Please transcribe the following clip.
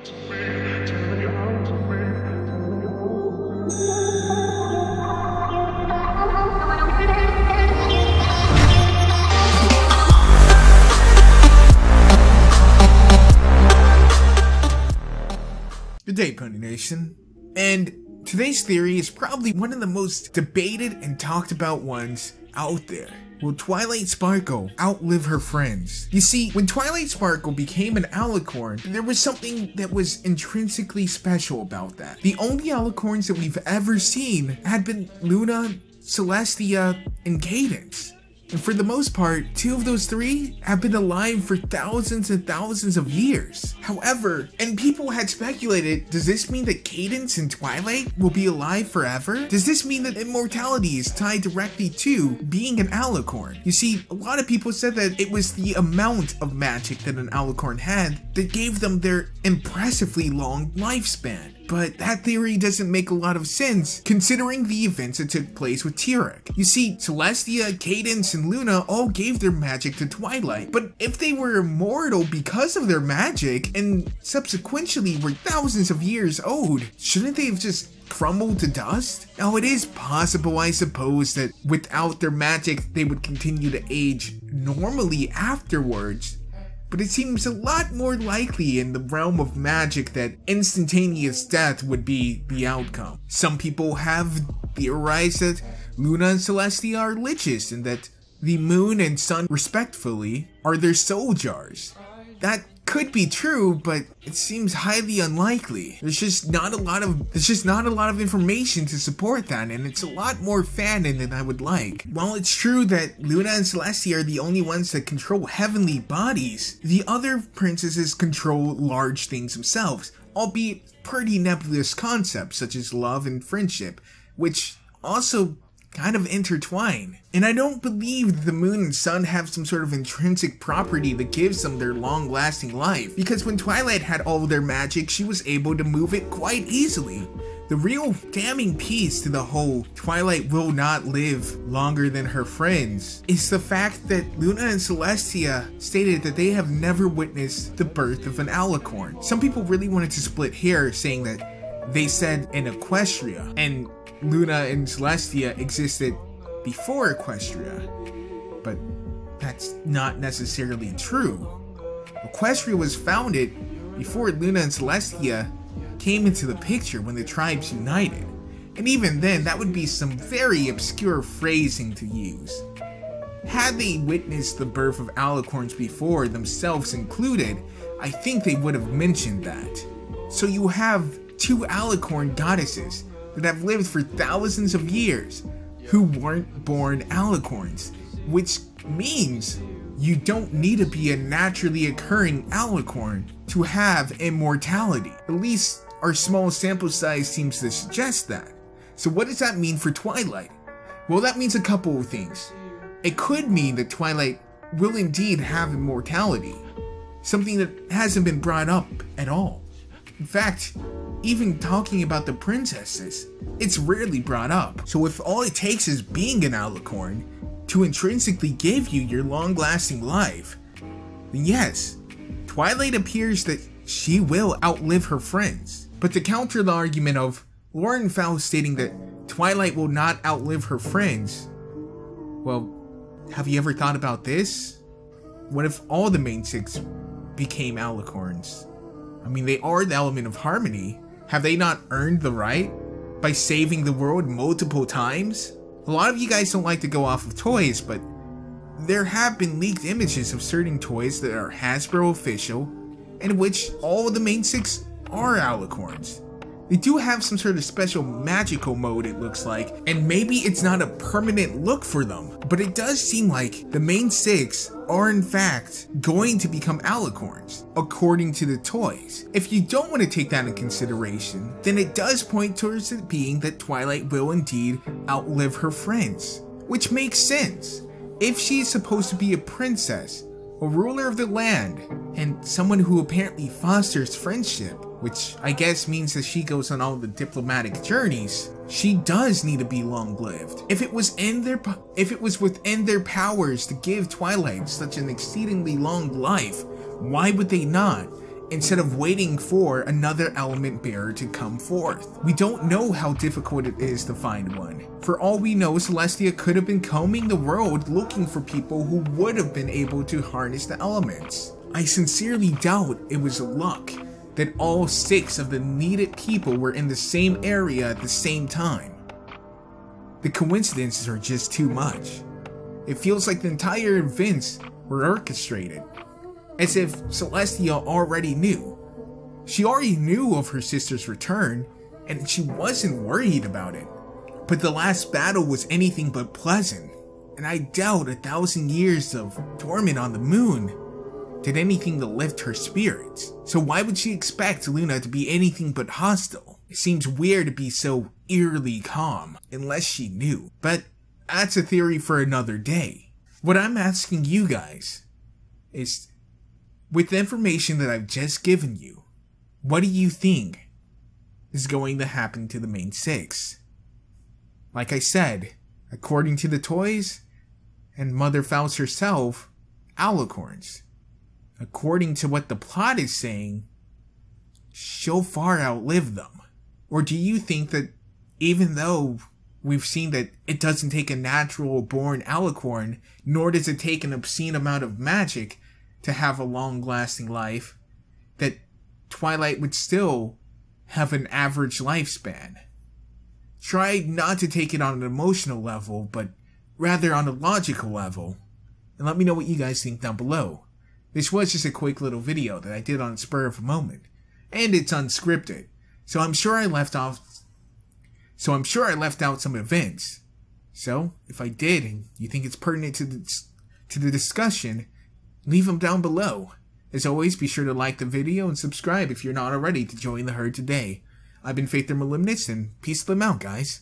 Good day, Pony Nation. And today's theory is probably one of the most debated and talked about ones out there. Will Twilight Sparkle outlive her friends? You see, when Twilight Sparkle became an alicorn, there was something that was intrinsically special about that. The only alicorns that we've ever seen had been Luna, Celestia, and Cadence. And for the most part, two of those three have been alive for thousands and thousands of years. However, and people had speculated, does this mean that Cadence and Twilight will be alive forever? Does this mean that immortality is tied directly to being an alicorn? You see, a lot of people said that it was the amount of magic that an alicorn had that gave them their impressively long lifespan. But that theory doesn't make a lot of sense, considering the events that took place with Tyrek. You see, Celestia, Cadence, and Luna all gave their magic to Twilight, but if they were immortal because of their magic, and subsequently were thousands of years old, shouldn't they have just crumbled to dust? Now, it is possible, I suppose, that without their magic, they would continue to age normally afterwards, but it seems a lot more likely in the realm of magic that instantaneous death would be the outcome. Some people have theorized that Luna and Celestia are liches and that the moon and sun, respectively, are their soul jars. That could be true, but it seems highly unlikely. There's just not a lot of information to support that, and it's a lot more fanon than I would like. While it's true that Luna and Celestia are the only ones that control heavenly bodies, the other princesses control large things themselves, albeit pretty nebulous concepts such as love and friendship, which also kind of intertwine. And I don't believe the moon and sun have some sort of intrinsic property that gives them their long-lasting life, because when Twilight had all of their magic, she was able to move it quite easily. The real damning piece to the whole Twilight will not live longer than her friends is the fact that Luna and Celestia stated that they have never witnessed the birth of an alicorn. Some people really wanted to split hairs, saying that they said in Equestria, and Luna and Celestia existed before Equestria, but that's not necessarily true. Equestria was founded before Luna and Celestia came into the picture when the tribes united, and even then that would be some very obscure phrasing to use. Had they witnessed the birth of alicorns before, themselves included, I think they would have mentioned that. So you have two alicorn goddesses that have lived for thousands of years who weren't born alicorns, which means you don't need to be a naturally occurring alicorn to have immortality. At least our small sample size seems to suggest that. So what does that mean for Twilight? Well, that means a couple of things. It could mean that Twilight will indeed have immortality, something that hasn't been brought up at all. In fact, even talking about the princesses, it's rarely brought up. So if all it takes is being an alicorn to intrinsically give you your long-lasting life, then yes, Twilight appears that she will outlive her friends. But to counter the argument of Lauren Faust stating that Twilight will not outlive her friends, well, have you ever thought about this? What if all the main six became alicorns? I mean, they are the element of harmony. Have they not earned the right by saving the world multiple times? A lot of you guys don't like to go off of toys, but there have been leaked images of certain toys that are Hasbro official, in which all of the main six are alicorns. They do have some sort of special magical mode, it looks like, and maybe it's not a permanent look for them, but it does seem like the main six are in fact going to become alicorns, according to the toys. If you don't want to take that into consideration, then it does point towards it being that Twilight will indeed outlive her friends, which makes sense. If she is supposed to be a princess, a ruler of the land, and someone who apparently fosters friendship, which I guess means that she goes on all the diplomatic journeys, she does need to be long-lived. If it was within their powers to give Twilight such an exceedingly long life, why would they not? instead of waiting for another element bearer to come forth. We don't know how difficult it is to find one. For all we know, Celestia could have been combing the world looking for people who would have been able to harness the elements. I sincerely doubt it was luck that all 6 of the needed people were in the same area at the same time. The coincidences are just too much. It feels like the entire events were orchestrated, as if Celestia already knew. She already knew of her sister's return, and she wasn't worried about it. But the last battle was anything but pleasant, and I doubt 1,000 years of torment on the moon did anything to lift her spirits. So why would she expect Luna to be anything but hostile? It seems weird to be so eerily calm, unless she knew. But that's a theory for another day. What I'm asking you guys is, with the information that I've just given you, what do you think is going to happen to the main 6? Like I said, according to the toys and Mother Faust herself, alicorns. According to what the plot is saying, she'll far outlive them. Or do you think that even though we've seen that it doesn't take a natural born alicorn, nor does it take an obscene amount of magic to have a long-lasting life, that Twilight would still have an average lifespan? Try not to take it on an emotional level, but rather on a logical level. And let me know what you guys think down below. This was just a quick little video that I did on the spur of a moment, and it's unscripted, so I'm sure I left out some events. So, if I did, and you think it's pertinent to the discussion, leave them down below. As always, be sure to like the video and subscribe if you're not already to join the herd today. I've been Moliminous, and peace to them out, guys.